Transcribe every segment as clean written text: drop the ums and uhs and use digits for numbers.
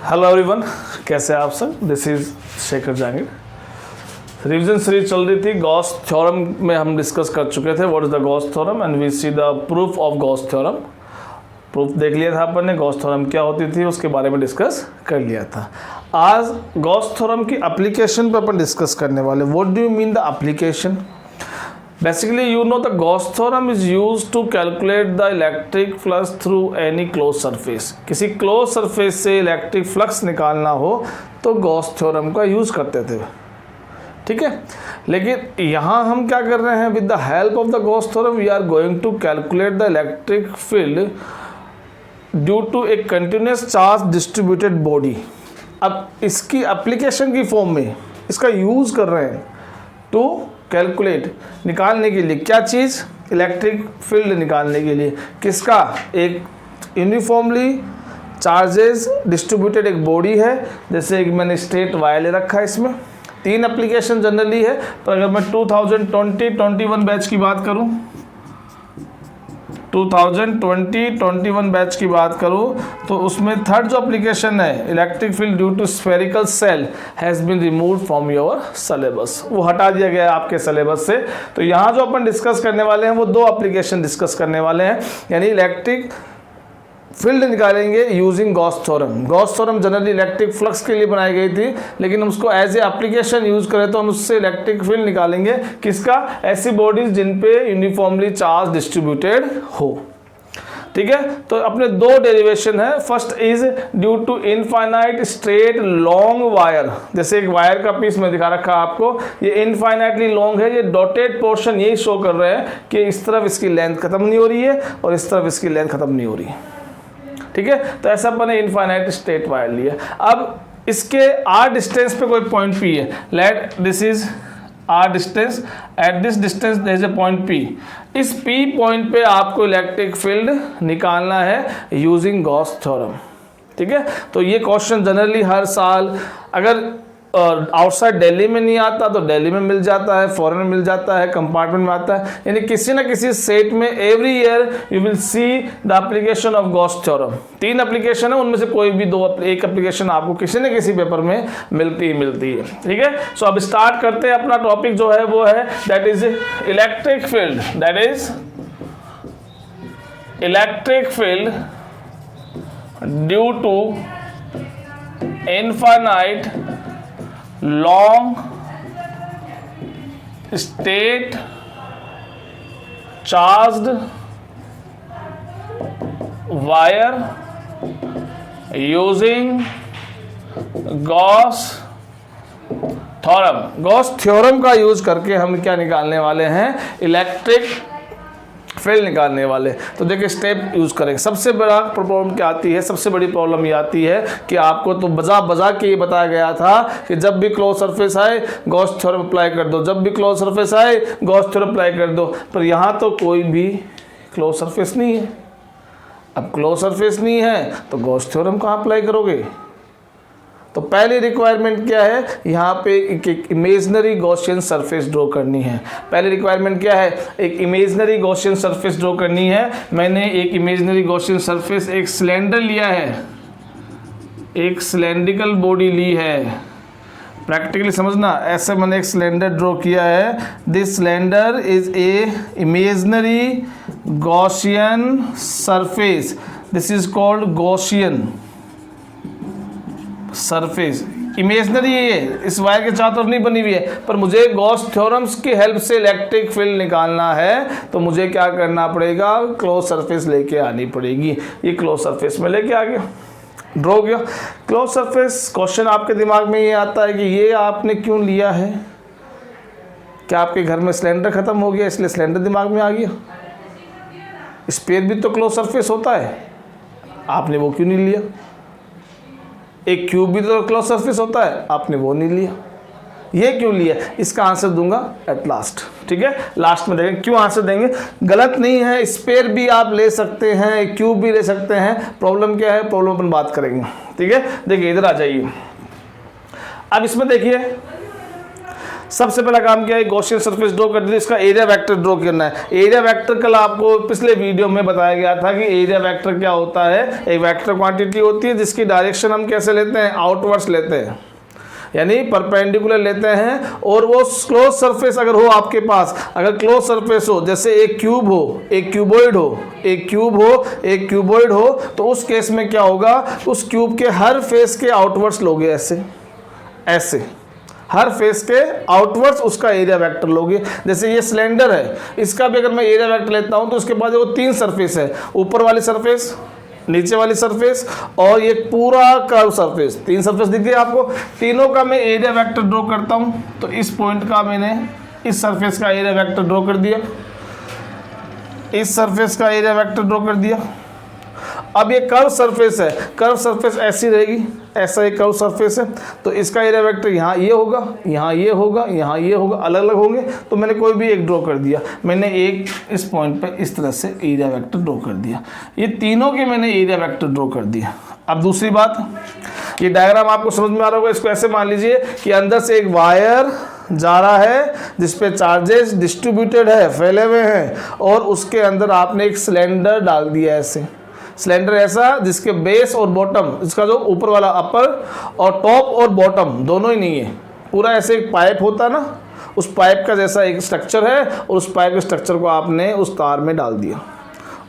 Hello everyone, कैसे हैं आप सब। This is Shekhar Jahangir. Revision series चल रही थी। गॉस थ्योरम में हम डिस्कस कर चुके थे what is the Gauss theorem and we see the proof of Gauss theorem. Proof देख लिया था अपन ने, गॉस थ्योरम क्या होती थी उसके बारे में डिस्कस कर लिया था। आज गॉस थ्योरम की एप्लीकेशन पर अपन डिस्कस करने वाले। What do you mean the application? Basically, you know the Gauss theorem is used to calculate the electric flux through any closed surface. किसी closed surface से electric flux निकालना हो तो Gauss theorem का use करते थे, ठीक है। लेकिन यहाँ हम क्या कर रहे हैं? With the help of the Gauss theorem, we are going to calculate the electric field due to a continuous charge distributed body. अब इसकी एप्लीकेशन की फॉर्म में इसका यूज़ कर रहे हैं टू कैलकुलेट, निकालने के लिए क्या चीज़? इलेक्ट्रिक फील्ड निकालने के लिए। किसका? एक यूनिफॉर्मली चार्जेस डिस्ट्रीब्यूटेड एक बॉडी है, जैसे एक मैंने स्ट्रेट वायर ले रखा है। इसमें तीन एप्लीकेशन जनरली है, पर अगर मैं 2020-21 बैच की बात करूं, 2020-21 बैच की बात करूं तो उसमें थर्ड जो एप्लीकेशन है, electric field due to spherical shell has been removed from your syllabus, वो हटा दिया गया है आपके सिलेबस से। तो यहाँ जो अपन डिस्कस करने वाले हैं वो दो एप्लीकेशन डिस्कस करने वाले हैं, यानी इलेक्ट्रिक फील्ड निकालेंगे using Gauss theorem. Gauss theorem generally electric flux के लिए बनाई गई थी, लेकिन हम उसको एज ए एप्लीकेशन यूज करें तो हम उससे इलेक्ट्रिक फील्ड निकालेंगे। किसका? ऐसी बॉडीज जिन पे यूनिफॉर्मली चार्ज डिस्ट्रीब्यूटेड हो, ठीक है। तो अपने दो डेरिवेशन है। First is due to infinite straight long wire. जैसे एक वायर का पीस में दिखा रखा आपको, ये इनफाइनाइटली लॉन्ग है। ये डॉटेड पोर्शन यही शो कर रहे हैं कि इस तरफ इसकी लेंथ खत्म नहीं हो रही है और इस तरफ इसकी लेंथ खत्म नहीं हो रही है, ठीक है। तो ऐसा अपने इनफाइनाइट स्ट्रेट वायर लिया। अब इसके आर डिस्टेंस पे कोई पॉइंट पी है। Let this is R distance, at this distance there is a point P. इस पी पॉइंट पे आपको इलेक्ट्रिक फील्ड निकालना है यूजिंग गॉस थ्योरम, ठीक है। तो ये क्वेश्चन जनरली हर साल अगर आउटसाइड दिल्ली में नहीं आता तो दिल्ली में मिल जाता है, फॉरेन में मिल जाता है, कंपार्टमेंट में आता है, यानी किसी ना किसी सेट में every year you will see the application of Gauss theorem. तीन एप्लीकेशन है, उनमें से कोई भी एक एप्लीकेशन आपको किसी न किसी पेपर में मिलती है, ठीक है। सो अब स्टार्ट करते हैं। अपना टॉपिक जो है वो है that is electric field, that is electric field due to infinite long state charged wire using Gauss theorem. Gauss theorem का यूज करके हम क्या निकालने वाले हैं? इलेक्ट्रिक फील्ड निकालने वाले। तो देखिए स्टेप यूज करेंगे। सबसे बड़ा प्रॉब्लम क्या आती है? सबसे बड़ी प्रॉब्लम ये आती है कि आपको तो बजा के ये बताया गया था कि जब भी क्लोज सरफेस आए गॉस थ्योरम अप्लाई कर दो, जब भी क्लोज सरफेस आए गॉस थ्योरम अप्लाई कर दो। पर यहाँ तो कोई भी क्लोज सरफेस नहीं है। अब क्लोज सरफेस नहीं है तो गॉस थ्योरम कहाँ अप्लाई करोगे? तो पहली रिक्वायरमेंट क्या है? यहाँ पे एक इमेजनरी गॉसियन सरफेस ड्रॉ करनी है। पहली रिक्वायरमेंट क्या है? एक इमेजनरी गॉसियन सरफेस ड्रॉ करनी है। मैंने एक इमेजनरी गॉसियन सरफेस, एक सिलेंडर लिया है, एक सिलेंड्रिकल बॉडी ली है। प्रैक्टिकली समझना, ऐसे मैंने एक सिलेंडर ड्रॉ किया है। This cylinder is a imaginary Gaussian surface, this is called Gaussian surface. Imaginary है, इस वायर के चारों तरफ नहीं बनी हुई है, पर मुझे गॉस थ्योरम्स की हेल्प से इलेक्ट्रिक फील्ड निकालना है तो मुझे क्या करना पड़ेगा? क्लोज सरफेस लेके आनी पड़ेगी। ये क्लोज सरफेस में लेके आ गया, ड्रॉ गया क्लोज सरफेस। क्वेश्चन आपके दिमाग में ये आता है कि ये आपने क्यों लिया है? क्या आपके घर में सिलेंडर खत्म हो गया इसलिए सिलेंडर दिमाग में आ गया? स्पेयर भी तो क्लोज सरफेस होता है, आपने वो क्यों नहीं लिया? एक क्यूब भी तो क्लोज सरफेस होता है, आपने वो नहीं लिया। ये क्यों लिया? इसका आंसर दूंगा एट लास्ट, ठीक है। लास्ट में देखेंगे क्यों आंसर देंगे। गलत नहीं है, स्पेयर भी आप ले सकते हैं, एक क्यूब भी ले सकते हैं। प्रॉब्लम क्या है? प्रॉब्लम अपन बात करेंगे, ठीक है। देखिए इधर आ जाइए। अब इसमें देखिए सबसे पहला काम क्या है, गॉसियन सरफेस ड्रॉ कर दी, इसका एरिया वेक्टर ड्रॉ करना है। एरिया वेक्टर कल आपको पिछले वीडियो में बताया गया था कि एरिया वेक्टर क्या होता है। एक वेक्टर क्वांटिटी होती है जिसकी डायरेक्शन हम कैसे लेते हैं, आउटवर्ड्स लेते हैं, यानी परपेंडिकुलर लेते हैं। और वो क्लोज सरफेस अगर हो आपके पास, अगर क्लोज सरफेस हो, जैसे एक क्यूब हो, एक क्यूबॉइड हो, एक क्यूब हो, एक क्यूबॉइड हो, तो उस केस में क्या होगा, उस क्यूब के हर फेस के आउटवर्ड्स लोगे, ऐसे ऐसे हर फेस के आउटवर्ड्स उसका एरिया वेक्टर लोगे। जैसे ये सिलेंडर है, इसका भी अगर मैं एरिया वेक्टर लेता हूं तो उसके बाद वो 3 सरफेस है, ऊपर वाली सरफेस, नीचे वाली सरफेस और ये पूरा कर्व सरफेस। 3 सरफेस दिख गई आपको, तीनों का मैं एरिया वेक्टर ड्रॉ करता हूं। तो इस पॉइंट का मैंने इस सरफेस का एरिया वेक्टर ड्रॉ कर दिया, इस सरफेस का एरिया वेक्टर ड्रॉ कर दिया। अब ये कर्व सरफेस है, कर्व सरफेस ऐसी रहेगी, ऐसा एक कर्व सरफेस है, तो इसका एरिया वेक्टर यहाँ ये होगा, यहाँ ये होगा, यहाँ ये होगा, अलग अलग होंगे। तो मैंने कोई भी एक ड्रॉ कर दिया, मैंने एक इस पॉइंट पे इस तरह से एरिया वेक्टर ड्रॉ कर दिया। ये तीनों के मैंने एरिया वेक्टर ड्रॉ कर दिया। अब दूसरी बात, ये डायग्राम आपको समझ में आ रहा होगा। इसको ऐसे मान लीजिए कि अंदर से एक वायर जा रहा है जिसपे चार्जेस डिस्ट्रीब्यूटेड है, फैले हुए हैं, और उसके अंदर आपने एक सिलेंडर डाल दिया, ऐसे सिलेंडर ऐसा जिसके बेस और बॉटम, इसका जो ऊपर वाला अपर और टॉप और बॉटम दोनों ही नहीं है, पूरा ऐसे एक पाइप होता ना, उस पाइप का जैसा एक स्ट्रक्चर है, और उस पाइप के स्ट्रक्चर को आपने उस तार में डाल दिया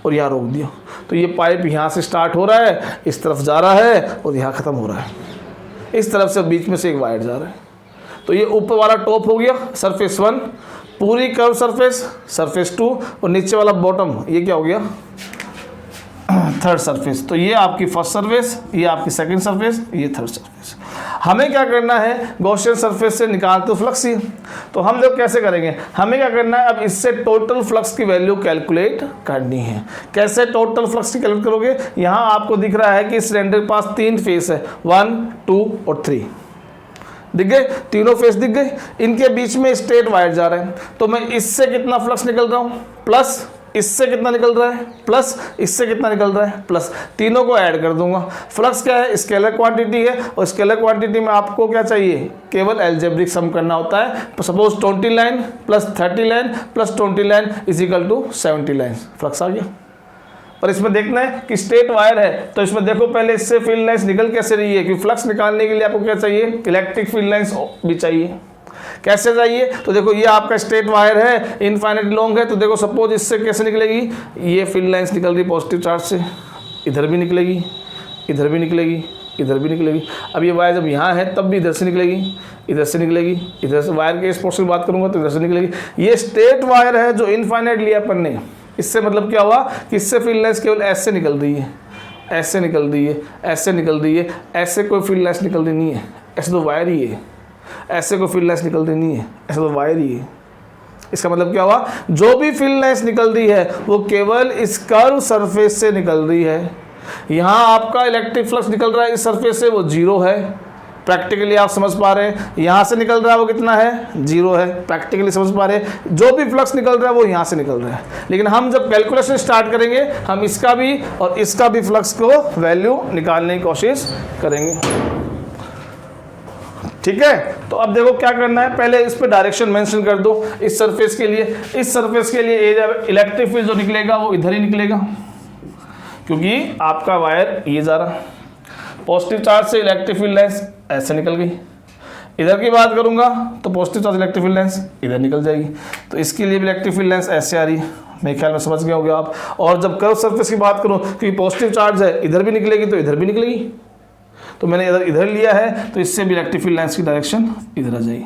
और यहाँ रोक दिया। तो ये पाइप यहाँ से स्टार्ट हो रहा है, इस तरफ जा रहा है और यहाँ ख़त्म हो रहा है, इस तरफ से बीच में से एक वायर जा रहा है। तो ये ऊपर वाला टॉप हो गया, सरफेस 1 पूरी कर्व सरफेस, सरफेस 2, और नीचे वाला बॉटम, ये क्या हो गया, थर्ड सरफेस। तो ये आपकी फर्स्ट सरफेस, ये आपकी सेकंड सरफेस, ये थर्ड सरफेस। हमें क्या करना है, गॉसियन सरफेस से निकालते तो फ्लक्स ही, तो हम लोग कैसे करेंगे, हमें क्या करना है, अब इससे टोटल फ्लक्स की वैल्यू कैलकुलेट करनी है। कैसे टोटल फ्लक्स की कैलकुलेट करोगे, यहाँ आपको दिख रहा है कि सिलेंडर के पास 3 फेस है, 1, 2 और 3 दिख गए, तीनों फेस दिख गए, इनके बीच में स्ट्रेट वायर जा रहे हैं। तो मैं इससे कितना फ्लक्स निकल रहा हूँ, प्लस इससे कितना निकल रहा है, प्लस इससे कितना निकल रहा है, प्लस, तीनों को ऐड कर दूंगा। फ्लक्स क्या है, स्केलर क्वांटिटी है, और स्केलर क्वांटिटी में आपको क्या चाहिए, केवल अलजेब्रिक सम करना होता है। Suppose 20 line plus 30 line plus 20 line is equal to 70 line, flux आ गया। और इसमें देखना है कि स्ट्रेट वायर है, तो इसमें देखो पहले इससे फील्ड लाइंस निकल कैसे रही है, क्योंकि फ्लक्स निकालने के लिए आपको क्या चाहिए, इलेक्ट्रिक फील्ड लाइंस भी चाहिए। कैसे चाहिए, तो देखो ये आपका स्ट्रेट वायर है, इनफाइनाइट लॉन्ग है, तो देखो सपोज इससे कैसे निकलेगी, ये फील्ड लाइंस निकल रही पॉजिटिव चार्ज से, इधर भी निकलेगी, इधर भी निकलेगी, इधर भी निकलेगी। अब ये वायर जब यहाँ है तब भी इधर से निकलेगी, इधर से निकलेगी, इधर से, वायर के इस पोर्शन की बात करूँगा तो इधर से निकलेगी। ये स्ट्रेट वायर है जो इनफाइनाइट लिया अपन ने, इससे मतलब क्या हुआ कि इससे फील्ड लाइंस केवल ऐसे निकल रही है, ऐसे निकल रही है, ऐसे निकल रही है, ऐसे कोई फील्ड लाइंस निकल रही नहीं है, ऐसे तो वायर ही है, ऐसे कोई फील्ड लाइंस निकल रही नहीं है, ऐसे तो वायर ही है। इसका मतलब क्या हुआ, जो भी फील्ड लाइंस निकल रही है वो केवल इस कर्व सरफेस से निकल रही है। यहाँ आपका इलेक्ट्रिक फ्लक्स निकल रहा है इस सरफेस से, वो 0 है, प्रैक्टिकली आप समझ पा रहे हैं। यहाँ से निकल रहा है वो कितना है, 0 है, प्रैक्टिकली समझ पा रहे हैं। जो भी फ्लक्स निकल रहा है वो यहाँ से निकल रहा है, लेकिन हम जब कैलकुलेशन स्टार्ट करेंगे हम इसका भी और इसका भी फ्लक्स को वैल्यू निकालने की कोशिश करेंगे, ठीक है। तो अब देखो क्या करना है, पहले इस पे डायरेक्शन मेंशन कर दो। इस सरफेस के लिए, इस सरफेस के लिए एरिया इलेक्ट्रिक फील्ड जो निकलेगा वो इधर ही निकलेगा, क्योंकि आपका वायर ये जा रहा, पॉजिटिव चार्ज से इलेक्ट्रिक फील्ड लाइंस ऐसे निकल गई। इधर की बात करूंगा तो positive charge electric field lines इधर निकल जाएगी, तो इसके लिए भी इलेक्ट्रिक फील्ड लाइंस ऐसे आ रही है, मेरे ख्याल में समझ गए होंगे आप। और जब कर्व सरफेस की बात करूं, क्योंकि पॉजिटिव चार्ज है, इधर भी निकलेगी तो इधर भी निकलेगी, तो मैंने इधर लिया है, तो इससे भी इलेक्ट्रिक फील्ड लाइंस की डायरेक्शन इधर आ जाएगी।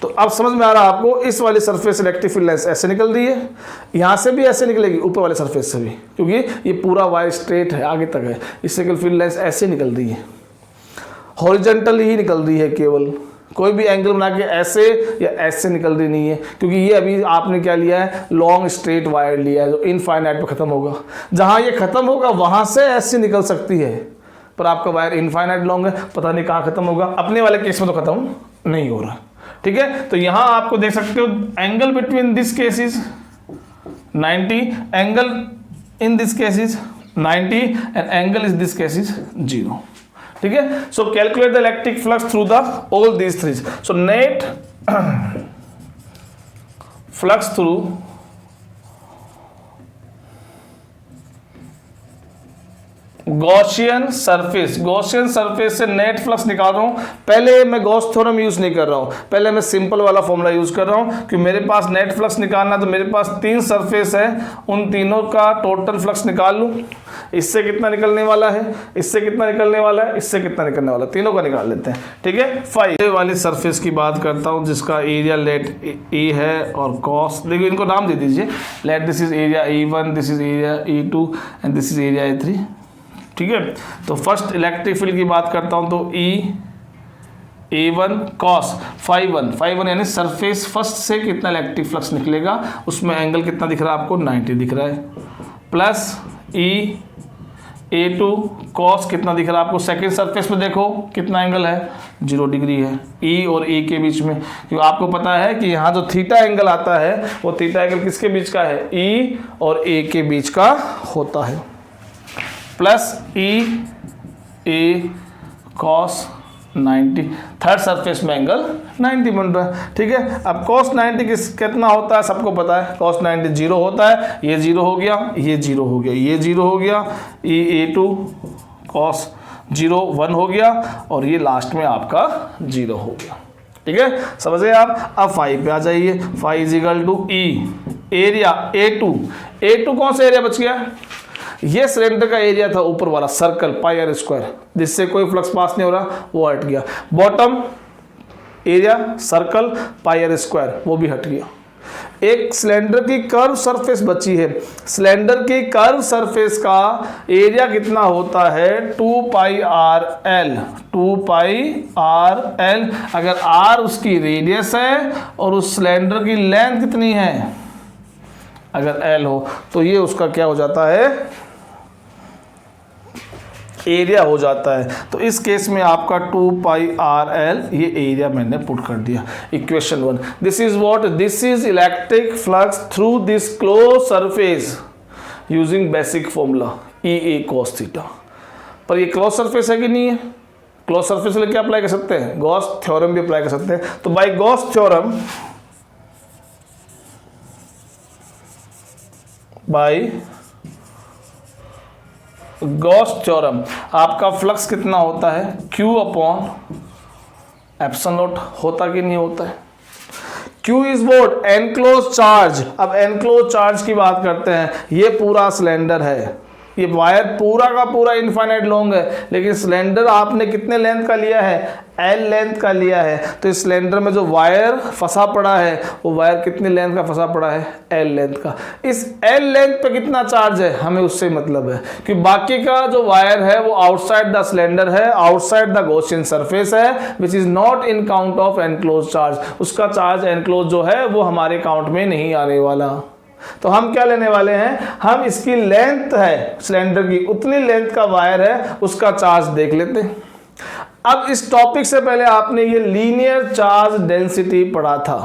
तो अब समझ में आ रहा है आपको, इस वाले सरफेस से इलेक्ट्रिक फील्ड लाइंस ऐसे निकल रही है, यहाँ से भी ऐसे निकलेगी, ऊपर वाले सरफेस से भी, क्योंकि ये पूरा वायर स्ट्रेट है, आगे तक है, इससे केवल फील्ड लाइंस ऐसे निकल रही है, हॉरिजॉन्टल ही निकल रही है, केवल कोई भी एंगल बना के ऐसे या ऐसे निकल रही नहीं है, क्योंकि ये अभी आपने क्या लिया है, लॉन्ग स्ट्रेट वायर लिया है जो इनफाइनाइट पे खत्म होगा। जहाँ ये खत्म होगा वहाँ से ऐसे निकल सकती है, पर आपका वायर इनफाइनाइट लॉन्ग है, पता नहीं कहाँ खत्म होगा। अपने वाले केस में तो खत्म नहीं हो रहा, ठीक है। तो यहाँ आपको देख सकते हो, angle between this case is 90, angle in this case is 90 and angle is this case is 0, ठीक है। सो calculate the electric flux through the all these three. So net flux through Gaussian surface, Gaussian surface से net flux निकाल रहा हूं। पहले मैं Gauss theorem use नहीं कर रहा हूं, पहले मैं सिंपल वाला फॉर्मूला यूज कर रहा हूं कि मेरे पास नेट फ्लक्स निकालना, तो मेरे पास 3 सरफेस है, उन तीनों का टोटल फ्लक्स निकाल लूं। इससे कितना निकलने वाला है, इससे कितना निकलने वाला है, इससे कितना निकलने वाला है, तीनों का निकाल लेते हैं। ठीक है, 5 वाली सरफेस की बात करता हूं जिसका एरिया लेट ए है और कॉस, देखिए इनको नाम दे दीजिए। Late this is area E1, this is area E2 and this is area E3। ठीक है, तो फर्स्ट इलेक्ट्रिक फील्ड की बात करता हूं तो A1 cos φ1 यानी सरफेस फर्स्ट से कितना इलेक्ट्रिक फ्लक्स निकलेगा, उसमें एंगल कितना दिख रहा है आपको, 90 दिख रहा है, प्लस A2 cos कितना दिख रहा है आपको, सेकेंड सरफेस में देखो कितना एंगल है, 0 डिग्री है E और A के बीच में, क्योंकि आपको पता है कि यहाँ जो थीटा एंगल आता है वो थीटा एंगल किसके बीच का है, E और A के बीच का होता है, plus A cos 90, third surface में एंगल 90 बन रहा है। ठीक है, अब cos 90 कितना होता है सबको पता है, cos 90 0 होता है, ये 0 हो गया, ये 0 हो गया, ये 0 हो गया, A2 cos 0 1 हो गया और ये लास्ट में आपका 0 हो गया। ठीक है, समझे आप। अब 5 पे आ जाइए, φ is equal to E area A2 कौन सा एरिया बच गया, ये सिलेंडर का एरिया था ऊपर वाला सर्कल πr², जिससे कोई फ्लक्स पास नहीं हो रहा, वो हट गया। बॉटम एरिया सर्कल πr², वो भी हट गया। एक सिलेंडर की कर्व सरफेस बची है, सिलेंडर की कर्व सरफेस का एरिया कितना होता है, 2πrl, 2πrl। अगर r उसकी रेडियस है और उस सिलेंडर की लेंथ कितनी है, अगर l हो, तो ये उसका क्या हो जाता है, एरिया हो जाता है। तो इस केस में आपका 2πrl ये एरिया मैंने पुट कर दिया। Equation 1, this is what, this is electric flux through this close surface using basic formula EA cos theta. पर ये क्लोज सरफेस है कि नहीं है, क्लोज सरफेस लेके अप्लाई कर सकते हैं, गॉस थ्योरम भी अप्लाई कर सकते हैं। तो by Gauss theorem, by Gauss theorem आपका फ्लक्स कितना होता है, Q अपॉन एप्सिलॉन नॉट होता कि नहीं होता है। Q is what, enclose charge. अब एनक्लोज चार्ज की बात करते हैं, ये पूरा सिलेंडर है, ये वायर पूरा का पूरा इनफाइनाइट लॉन्ग है, लेकिन सिलेंडर आपने कितने लेंथ का लिया है, L लेंथ का लिया है। तो इस सिलेंडर में जो वायर फंसा पड़ा है वो वायर कितने लेंथ का फंसा पड़ा है, L लेंथ का। इस L लेंथ पे कितना चार्ज है हमें उससे मतलब है, कि बाकी का जो वायर है वो आउटसाइड द सिलेंडर है, आउटसाइड द गॉसियन सरफेस है, which is not in count of enclose charge. उसका चार्ज एनक्लोज जो है वो हमारे काउंट में नहीं आने वाला। तो हम क्या लेने वाले हैं, हम इसकी लेंथ है सिलेंडर की, उतनी लेंथ का वायर है, उसका चार्ज देख लेते हैं। अब इस टॉपिक से पहले आपने ये लीनियर चार्ज डेंसिटी पढ़ा था,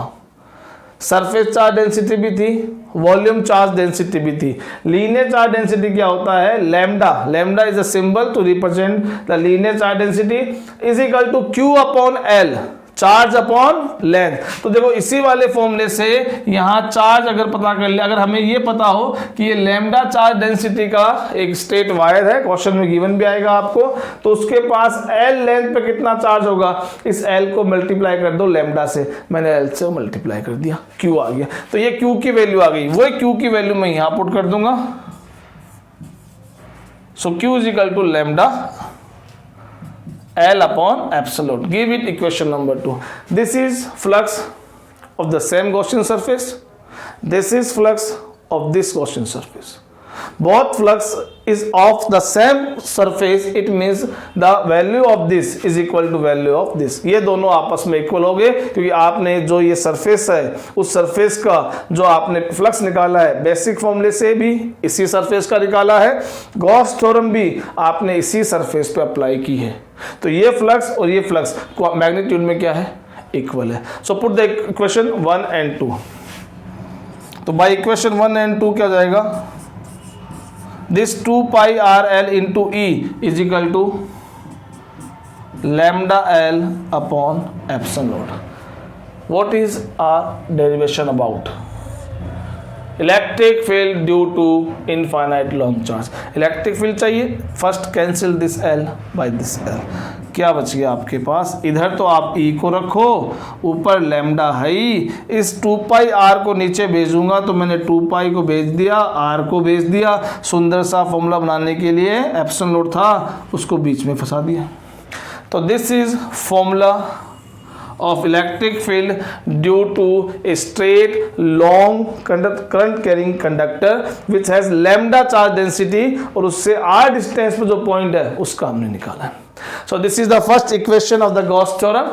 सरफेस चार्ज डेंसिटी भी थी, वॉल्यूम चार्ज डेंसिटी भी थी। लीनियर चार्ज डेंसिटी क्या होता है, lambda, lambda is a symbol to represent the linear charge density is equal to Q upon L, charge upon length. तो देखो इसी वाले फॉर्मूले से यहाँ चार्ज अगर पता कर लिया, अगर हमें ये पता हो कि ये लैम्डा चार्ज डेंसिटी का एक स्ट्रेट वायर है, क्वेश्चन में गिवन भी आएगा आपको, तो उसके पास L लेंथ पे कितना चार्ज होगा, इस L को मल्टीप्लाई कर दो लैम्डा से, मैंने L से मल्टीप्लाई कर दिया, Q आ गया। तो ये Q की वैल्यू आ गई, वही Q की वैल्यू मैं यहाँ पुट कर दूंगा। So Q is equal to lambda L upon epsilon. Give it equation number 2. This is flux of the same Gaussian surface. This is flux of this Gaussian surface. Both flux is of the same surface. It means the value of this is equal to value of this. ये दोनों आपस में equal हो गए, क्योंकि आपने जो ये सरफेस है उस सरफेस का जो आपने फ्लक्स निकाला है बेसिक फॉर्मूले से भी इसी सरफेस का निकाला है, गॉस थ्योरम भी आपने इसी सरफेस पे अप्लाई की है। तो ये फ्लक्स और ये फ्लक्स मैग्नीट्यूड में क्या है, इक्वल है। So put the equation 1 and 2। तो बाय इक्वेशन 1 and 2 क्या हो जाएगा, this 2πrl into E is equal to lambda L upon epsilon naught. What is our derivation about? Electric field due to infinite long charge. Electric field चाहिए, first cancel this L by this L, क्या बच गया आपके पास? इधर तो आप ई को रखो, ऊपर लैम्डा है ही, इस 2 पाई आर को नीचे भेजूंगा तो मैंने 2 पाई को भेज दिया, आर को भेज दिया, सुंदर सा फॉर्मूला बनाने के लिए एप्सिलॉन नॉट था उसको बीच में फंसा दिया। तो this is formula of electric field due to a straight long current carrying conductor which has lambda charge density और उससे r distance पे जो point है उसका हमने निकाला है। So this is the first equation of the Gauss theorem.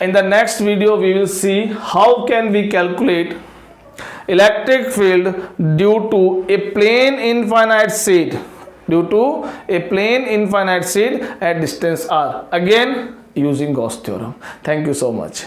In the next video we will see how can we calculate electric field due to a plane infinite sheet at distance r, again using Gauss theorem. Thank you so much.